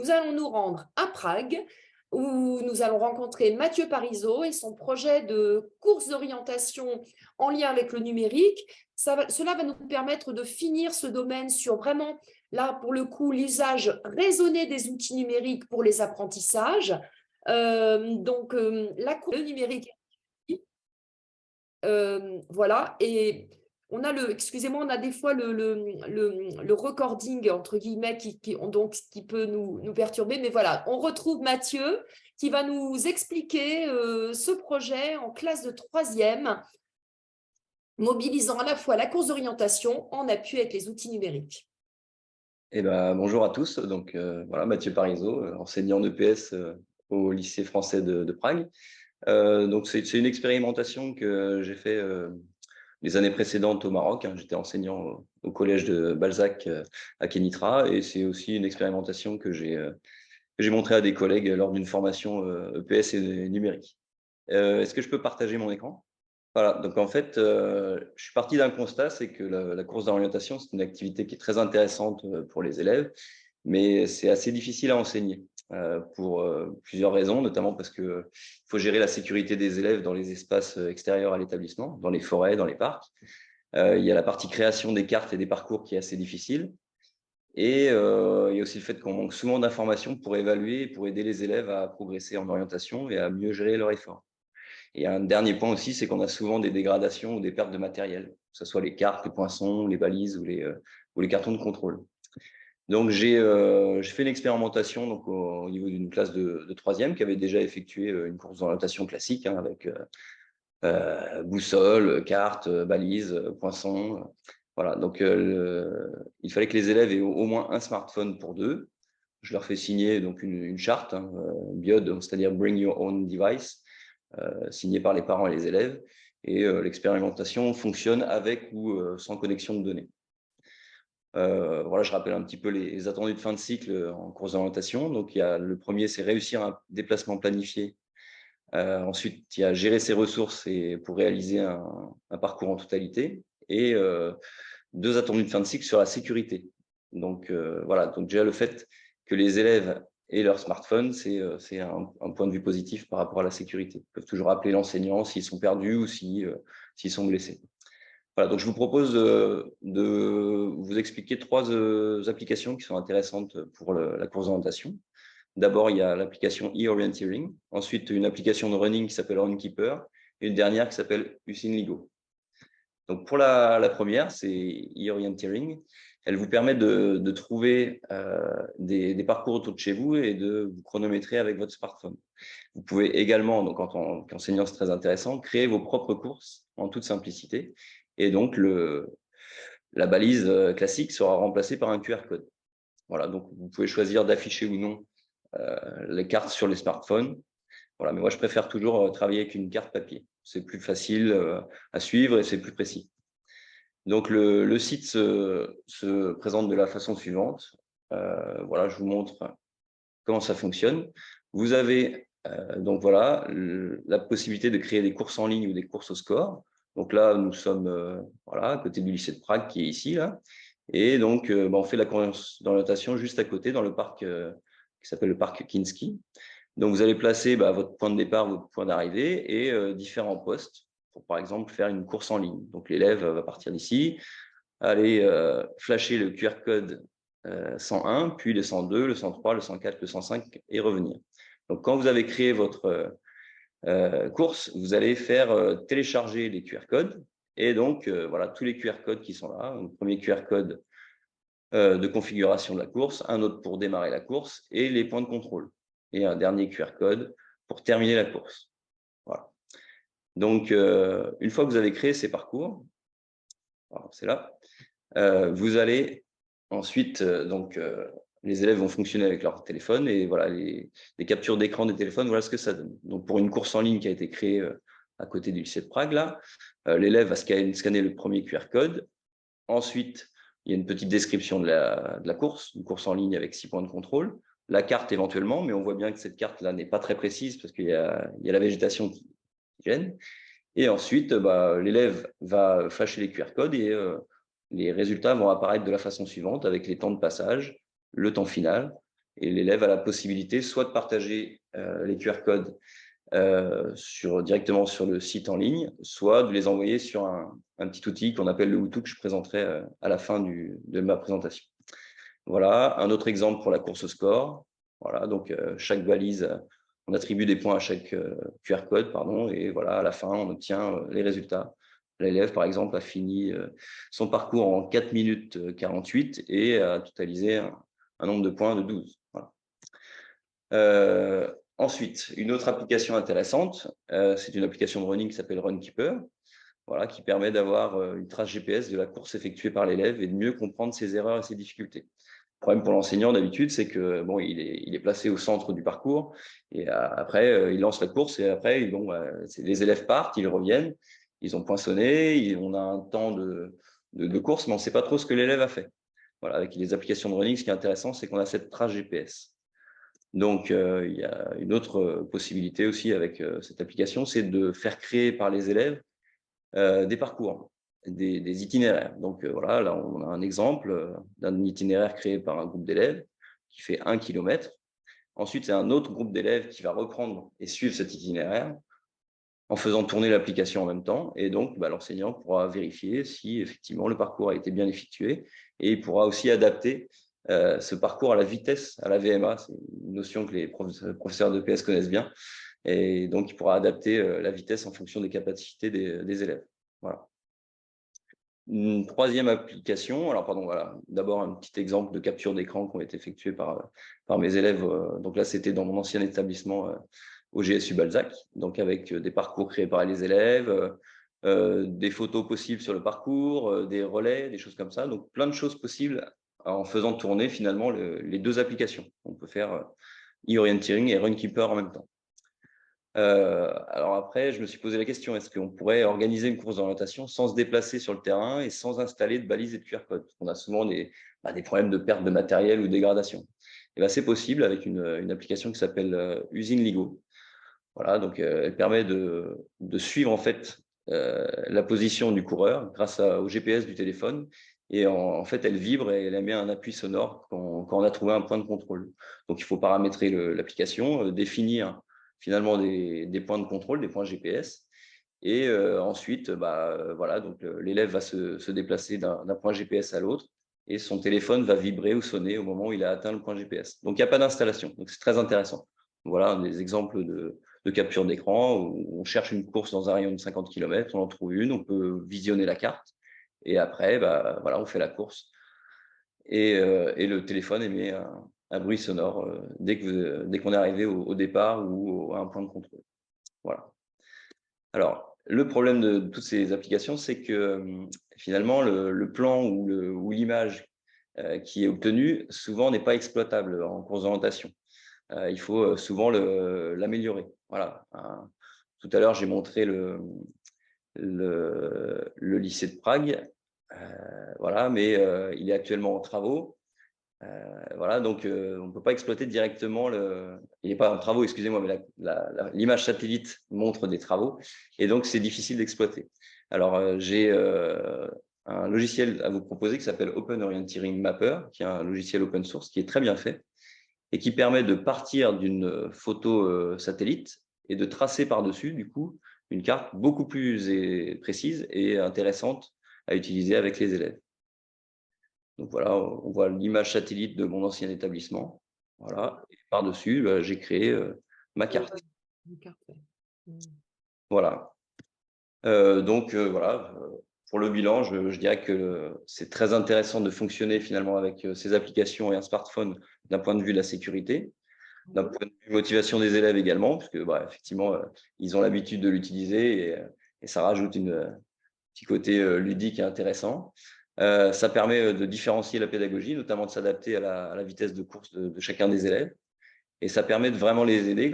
Nous allons nous rendre à Prague, où nous allons rencontrer Mathieu Parizeau et son projet de course d'orientation en lien avec le numérique. Cela va nous permettre de finir ce domaine sur vraiment, là, pour le coup, l'usage raisonné des outils numériques pour les apprentissages. La course de numérique, voilà, et on a excusez-moi, on a des fois le recording entre guillemets qui peut nous perturber, mais voilà, on retrouve Mathieu qui va nous expliquer ce projet en classe de troisième, mobilisant à la fois la course d'orientation en appui avec les outils numériques. Eh ben, bonjour à tous. Donc, voilà, Mathieu Parizeau, enseignant d'EPS au lycée français de Prague. Donc, c'est une expérimentation que j'ai fait les années précédentes au Maroc, hein. J'étais enseignant au collège de Balzac à Kénitra, et c'est aussi une expérimentation que j'ai montrée à des collègues lors d'une formation EPS et numérique. Est-ce que je peux partager mon écran? Voilà, donc en fait, je suis parti d'un constat, c'est que la course d'orientation, c'est une activité qui est très intéressante pour les élèves, mais c'est assez difficile à enseigner pour plusieurs raisons, notamment parce qu'il faut gérer la sécurité des élèves dans les espaces extérieurs à l'établissement, dans les forêts, dans les parcs. Il y a la partie création des cartes et des parcours qui est assez difficile. Et il y a aussi le fait qu'on manque souvent d'informations pour évaluer et pour aider les élèves à progresser en orientation et à mieux gérer leur effort. Et un dernier point aussi, c'est qu'on a souvent des dégradations ou des pertes de matériel, que ce soit les cartes, les poinçons, les balises ou les cartons de contrôle. Donc, j'ai fait une expérimentation donc, au niveau d'une classe de troisième qui avait déjà effectué une course d'orientation classique, hein, avec boussole, carte, balise, poinçon. Voilà, donc il fallait que les élèves aient au moins un smartphone pour deux. Je leur fais signer donc une charte, hein, BIOD, c'est-à-dire Bring Your Own Device, signée par les parents et les élèves. Et l'expérimentation fonctionne avec ou sans connexion de données. Voilà, je rappelle un petit peu les attendus de fin de cycle en course d'orientation. Donc, le premier, c'est réussir un déplacement planifié. Ensuite, il y a gérer ses ressources pour réaliser un parcours en totalité. Et deux attendus de fin de cycle sur la sécurité. Donc, voilà, donc déjà le fait que les élèves aient leur smartphone, c'est un point de vue positif par rapport à la sécurité. Ils peuvent toujours appeler l'enseignant s'ils sont perdus ou s'ils sont blessés. Voilà, donc je vous propose de vous expliquer trois applications qui sont intéressantes pour la course d'orientation. D'abord, il y a l'application e-orienteering. Ensuite, une application de running qui s'appelle Runkeeper. Et une dernière qui s'appelle Usain Ligo. Donc, pour la première, c'est e-orienteering. Elle vous permet de trouver des parcours autour de chez vous et de vous chronométrer avec votre smartphone. Vous pouvez également, donc en tant qu'enseignant, c'est très intéressant, créer vos propres courses en toute simplicité. Et donc, la balise classique sera remplacée par un QR code. Voilà, donc vous pouvez choisir d'afficher ou non les cartes sur les smartphones. Voilà, mais moi, je préfère toujours travailler avec une carte papier. C'est plus facile à suivre et c'est plus précis. Donc, le site se présente de la façon suivante. Voilà, je vous montre comment ça fonctionne. Vous avez donc voilà, la possibilité de créer des courses en ligne ou des courses au score. Donc là, nous sommes voilà, à côté du lycée de Prague qui est ici, là. Et donc, on fait la course d'orientation juste à côté dans le parc qui s'appelle le parc Kinski. Donc, vous allez placer votre point de départ, votre point d'arrivée et différents postes pour, par exemple, faire une course en ligne. Donc, l'élève va partir d'ici, aller flasher le QR code 101, puis le 102, le 103, le 104, le 105 et revenir. Donc, quand vous avez créé votre course, vous allez faire télécharger les QR codes. Et donc, voilà, tous les QR codes qui sont là. Le premier QR code de configuration de la course, un autre pour démarrer la course et les points de contrôle. Et un dernier QR code pour terminer la course. Voilà. Donc, une fois que vous avez créé ces parcours, c'est là, vous allez ensuite, les élèves vont fonctionner avec leur téléphone et voilà, les captures d'écran des téléphones, voilà ce que ça donne. Donc, pour une course en ligne qui a été créée à côté du lycée de Prague, là, l'élève va scanner le premier QR code. Ensuite, il y a une petite description de la course, une course en ligne avec 6 points de contrôle, la carte éventuellement, mais on voit bien que cette carte-là n'est pas très précise parce qu'il y a la végétation qui gêne. Et ensuite, l'élève va flasher les QR codes et les résultats vont apparaître de la façon suivante avec les temps de passage, le temps final Et l'élève a la possibilité soit de partager les QR codes directement sur le site en ligne, soit de les envoyer sur un petit outil qu'on appelle le Hutu, que je présenterai à la fin de ma présentation. Voilà, un autre exemple pour la course au score. Voilà, donc chaque valise, on attribue des points à chaque QR code, pardon, et voilà, à la fin, on obtient les résultats. L'élève, par exemple, a fini son parcours en 4 minutes 48 et a totalisé un nombre de points de 12. Voilà. Ensuite, une autre application intéressante, c'est une application de running qui s'appelle Runkeeper, voilà, qui permet d'avoir une trace GPS de la course effectuée par l'élève et de mieux comprendre ses erreurs et ses difficultés. Le problème pour l'enseignant d'habitude, c'est que bon, il est placé au centre du parcours et après il lance la course et après les élèves partent, ils reviennent, ils ont poinçonné, on a un temps de course, mais on ne sait pas trop ce que l'élève a fait. Voilà, avec les applications de running, ce qui est intéressant, c'est qu'on a cette trace GPS. Donc, il y a une autre possibilité aussi avec cette application, c'est de faire créer par les élèves des parcours, des itinéraires. Donc, voilà, là, on a un exemple d'un itinéraire créé par un groupe d'élèves qui fait 1 kilomètre. Ensuite, c'est un autre groupe d'élèves qui va reprendre et suivre cet itinéraire en faisant tourner l'application en même temps. Et donc, l'enseignant pourra vérifier si effectivement le parcours a été bien effectué et il pourra aussi adapter ce parcours à la vitesse, à la VMA. C'est une notion que les professeurs de PS connaissent bien. Et donc, il pourra adapter la vitesse en fonction des capacités des élèves. Voilà. Une troisième application, alors pardon, voilà, d'abord un petit exemple de capture d'écran qui ont été effectués par mes élèves. Donc là, c'était dans mon ancien établissement au GSU Balzac, donc avec des parcours créés par les élèves, des photos possibles sur le parcours, des relais, des choses comme ça. Donc plein de choses possibles en faisant tourner finalement les deux applications. On peut faire e-orienteering et Runkeeper en même temps. Alors après, je me suis posé la question, est-ce qu'on pourrait organiser une course d'orientation sans se déplacer sur le terrain et sans installer de balises et de QR code? On a souvent des problèmes de perte de matériel ou de dégradation. Et c'est possible avec une application qui s'appelle Usine Ligo. Voilà, donc elle permet de suivre en fait la position du coureur grâce au GPS du téléphone. Et en fait, elle vibre et elle émet un appui sonore quand on a trouvé un point de contrôle. Donc, il faut paramétrer l'application, définir finalement des points de contrôle, des points GPS. Et ensuite, voilà, donc l'élève va se déplacer d'un point GPS à l'autre et son téléphone va vibrer ou sonner au moment où il a atteint le point GPS. Donc, il n'y a pas d'installation. Donc, c'est très intéressant. Voilà des exemples de capture d'écran où on cherche une course dans un rayon de 50 km, on en trouve une, on peut visionner la carte et après, voilà, on fait la course. Et le téléphone émet un bruit sonore dès qu'on est arrivé au départ ou à un point de contrôle. Voilà. Alors, le problème de toutes ces applications, c'est que finalement, le plan ou l'image qui est obtenue, souvent, n'est pas exploitable en course d'orientation. Il faut souvent l'améliorer. Voilà. Tout à l'heure, j'ai montré le lycée de Prague. Voilà, mais il est actuellement en travaux. Voilà, donc on ne peut pas exploiter directement il n'est pas en travaux, excusez-moi, mais l'image satellite montre des travaux et donc c'est difficile d'exploiter. Alors j'ai un logiciel à vous proposer qui s'appelle Open Orienteering Mapper, qui est un logiciel open source qui est très bien fait et qui permet de partir d'une photo satellite et de tracer par-dessus, du coup, une carte beaucoup plus précise et intéressante à utiliser avec les élèves. Donc voilà, on voit l'image satellite de mon ancien établissement. Voilà, et par-dessus, j'ai créé ma carte. Voilà. Donc voilà, pour le bilan, je dirais que c'est très intéressant de fonctionner finalement avec ces applications et un smartphone d'un point de vue de la sécurité, d'un point de vue motivation des élèves également, parce que effectivement, ils ont l'habitude de l'utiliser et ça rajoute un petit côté ludique et intéressant. Ça permet de différencier la pédagogie, notamment de s'adapter à la vitesse de course de chacun des élèves. Et ça permet de vraiment les aider,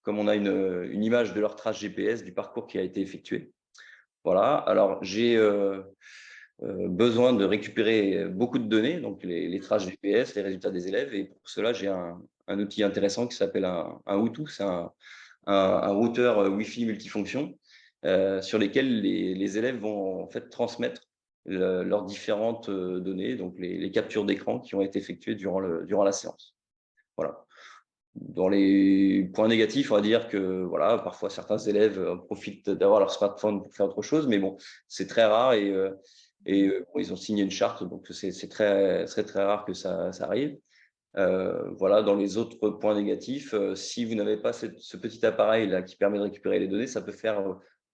comme on a une image de leur trace GPS, du parcours qui a été effectué. Voilà, alors j'ai besoin de récupérer beaucoup de données, donc les traces GPS, les résultats des élèves, et pour cela, j'ai un outil intéressant qui s'appelle un Hutu, c'est un routeur Wi-Fi multifonction sur lesquels les élèves vont en fait transmettre leurs différentes données, donc les captures d'écran qui ont été effectuées durant la séance. Voilà. Dans les points négatifs, on va dire que voilà, parfois certains élèves profitent d'avoir leur smartphone pour faire autre chose, mais bon, c'est très rare bon, ils ont signé une charte, donc c'est très rare que ça arrive. Voilà, dans les autres points négatifs, si vous n'avez pas ce petit appareil là qui permet de récupérer les données, ça peut faire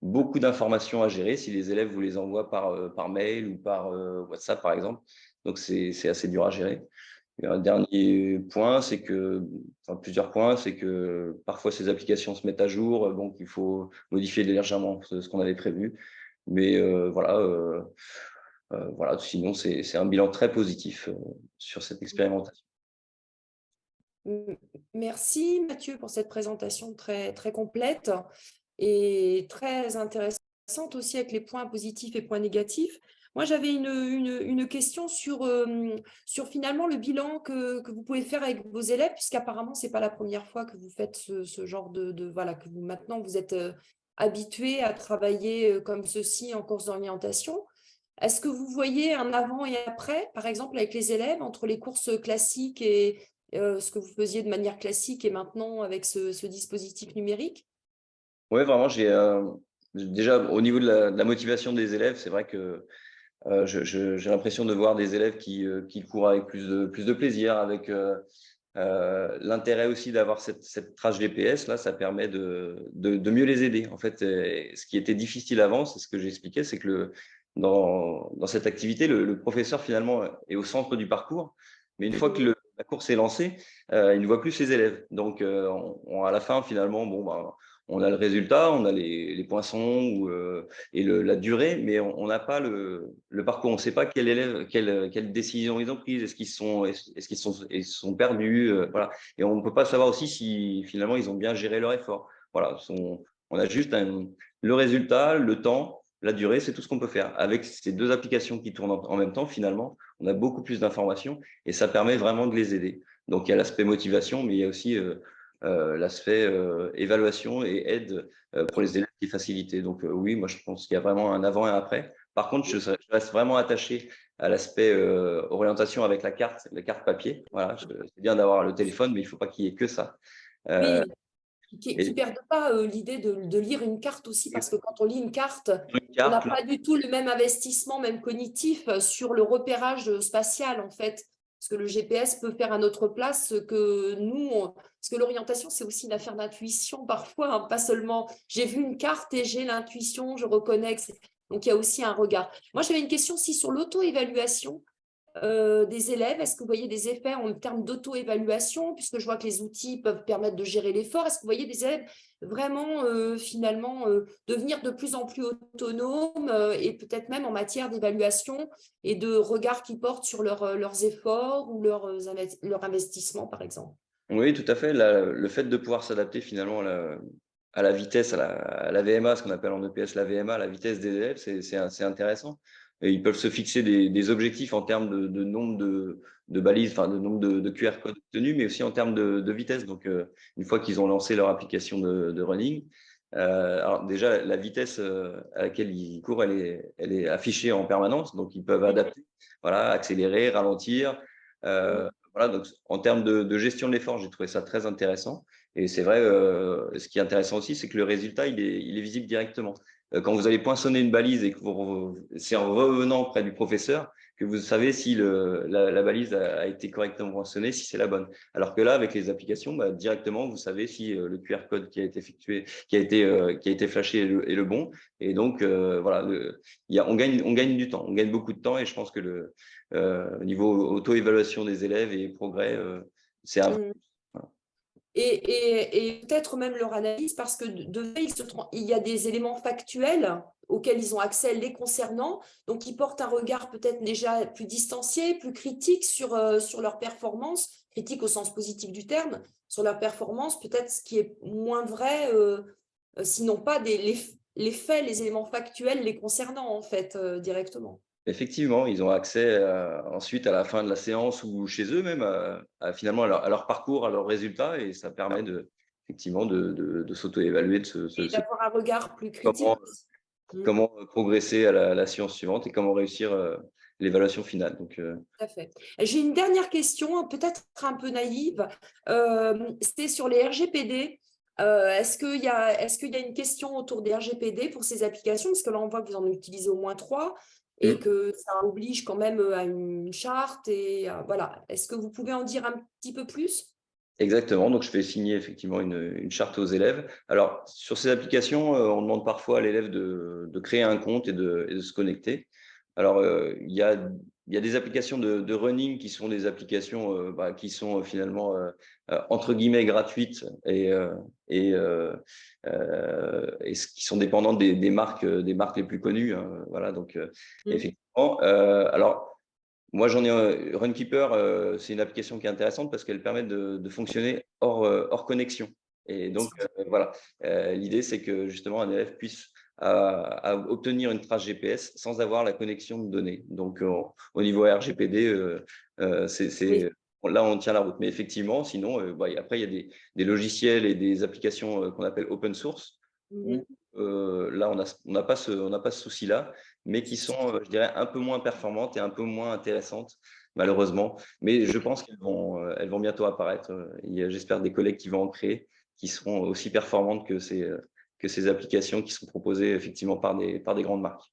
beaucoup d'informations à gérer si les élèves vous les envoient par mail ou par WhatsApp par exemple. Donc c'est assez dur à gérer. Et un dernier point, c'est que, enfin plusieurs points, c'est que parfois ces applications se mettent à jour, donc il faut modifier légèrement ce qu'on avait prévu. Mais voilà, sinon c'est un bilan très positif sur cette expérimentation. Merci Mathieu pour cette présentation très, très complète et très intéressante aussi avec les points positifs et points négatifs. Moi, j'avais une question sur finalement le bilan que vous pouvez faire avec vos élèves, puisqu'apparemment, ce n'est pas la première fois que vous faites ce genre voilà, que maintenant vous êtes habitué à travailler comme ceci en course d'orientation. Est-ce que vous voyez un avant et après, par exemple, avec les élèves, entre les courses classiques et ce que vous faisiez de manière classique et maintenant avec ce dispositif numérique? Oui, vraiment, déjà au niveau de la motivation des élèves, c'est vrai que j'ai l'impression de voir des élèves qui courent avec plus de plaisir, avec l'intérêt aussi d'avoir cette trace GPS, là, ça permet de mieux les aider. En fait, ce qui était difficile avant, c'est ce que j'expliquais, c'est que dans cette activité, le professeur finalement est au centre du parcours, mais une fois que la course est lancée, il ne voit plus ses élèves. Donc, à la fin, finalement, bon, bah, on a le résultat, on a les poinçons et la durée, mais on n'a pas le parcours. On ne sait pas quel élève, quelle décision ils ont prise. Ils sont perdus, voilà. Et on ne peut pas savoir aussi si finalement ils ont bien géré leur effort. Voilà, on a juste le résultat, le temps, la durée, c'est tout ce qu'on peut faire. Avec ces deux applications qui tournent en même temps, finalement, on a beaucoup plus d'informations et ça permet vraiment de les aider. Donc il y a l'aspect motivation, mais il y a aussi l'aspect évaluation et aide pour les élèves qui est facilité. Donc oui, moi je pense qu'il y a vraiment un avant et un après. Par contre, je reste vraiment attaché à l'aspect orientation avec la carte papier. Voilà, c'est bien d'avoir le téléphone, mais il ne faut pas qu'il y ait que ça. Euh, Oui, qui ne et perdent pas l'idée de lire une carte aussi, parce que quand on lit une carte, une on n'a carte, là, pas du tout le même investissement, même cognitif, sur le repérage spatial, en fait. Parce que le GPS peut faire à notre place ce que nous, parce que l'orientation, c'est aussi une affaire d'intuition parfois, hein, pas seulement j'ai vu une carte et j'ai l'intuition, je reconnais. Donc, il y a aussi un regard. Moi, j'avais une question aussi sur l'auto-évaluation des élèves. Est-ce que vous voyez des effets en termes d'auto-évaluation, puisque je vois que les outils peuvent permettre de gérer l'effort? Est-ce que vous voyez des élèves vraiment finalement devenir de plus en plus autonomes et peut-être même en matière d'évaluation et de regard qu'ils portent sur leurs efforts ou leur investissement, par exemple? oui, tout à fait. Le fait de pouvoir s'adapter finalement à la vitesse, à la VMA, ce qu'on appelle en EPS la VMA, la vitesse des élèves, c'est intéressant. Et ils peuvent se fixer des objectifs en termes de nombre de balises, enfin de nombre de QR codes obtenus, mais aussi en termes de vitesse. Donc, une fois qu'ils ont lancé leur application de running, alors déjà, la vitesse à laquelle ils courent, elle est affichée en permanence. Donc, ils peuvent adapter, voilà, accélérer, ralentir. Voilà, donc en termes de gestion de l'effort, j'ai trouvé ça très intéressant. Et c'est vrai, ce qui est intéressant aussi, c'est que le résultat, il est visible directement. Quand vous allez poinçonner une balise et que c'est en revenant près du professeur que vous savez si la balise a été correctement poinçonnée, si c'est la bonne. Alors que là, avec les applications, bah, directement, vous savez si le QR code qui a été effectué, qui a été flashé est le bon. Et donc, voilà, on gagne du temps, on gagne beaucoup de temps. Et je pense que au niveau auto-évaluation des élèves et progrès, c'est un. Mm. Et peut-être même leur analyse, parce que de fait, il y a des éléments factuels auxquels ils ont accès les concernant, donc ils portent un regard peut-être déjà plus distancié, plus critique sur leur performance, critique au sens positif du terme, sur leur performance, peut-être ce qui est moins vrai, sinon pas les faits, les éléments factuels les concernant en fait directement. Effectivement, ils ont accès ensuite à la fin de la séance ou chez eux même finalement à leur parcours, à leurs résultats et ça permet effectivement de s'auto-évaluer, Et d'avoir un regard plus critique. comment, Mm. comment progresser à la séance suivante et comment réussir l'évaluation finale. Donc, Tout à fait. J'ai une dernière question, peut-être un peu naïve. C'est sur les RGPD. Est-ce qu'il y a une question autour des RGPD pour ces applications? Parce que là, on voit que vous en utilisez au moins 3 et mm. que ça oblige quand même à une charte. Et voilà. Est-ce que vous pouvez en dire un petit peu plus? Exactement, donc je fais signer effectivement une charte aux élèves. Alors, sur ces applications, on demande parfois à l'élève de créer un compte et de se connecter. Alors, il y a des applications de running qui sont des applications qui sont finalement, entre guillemets, gratuites et qui sont dépendantes des marques les plus connues, hein, voilà, donc Mm. effectivement. Alors, moi, j'en ai Runkeeper, c'est une application qui est intéressante parce qu'elle permet de fonctionner hors connexion. Et donc, voilà, l'idée, c'est que justement, un élève puisse obtenir une trace GPS sans avoir la connexion de données. Donc, au niveau RGPD, Oui. là, on tient la route. Mais effectivement, sinon, après, il y a des logiciels et des applications qu'on appelle open source où Mhm. là, on n'a pas ce souci-là, mais qui sont, je dirais, un peu moins performantes et un peu moins intéressantes, malheureusement. Mais je pense elles vont bientôt apparaître. Il y a, j'espère, des collègues qui vont en créer, qui seront aussi performantes que ces applications qui sont proposées effectivement par des grandes marques.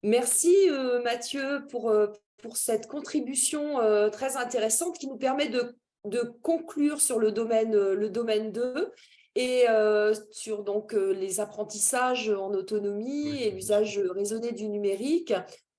Merci Mathieu pour cette contribution très intéressante qui nous permet de conclure sur le domaine 2 et sur donc les apprentissages en autonomie et l'usage raisonné du numérique.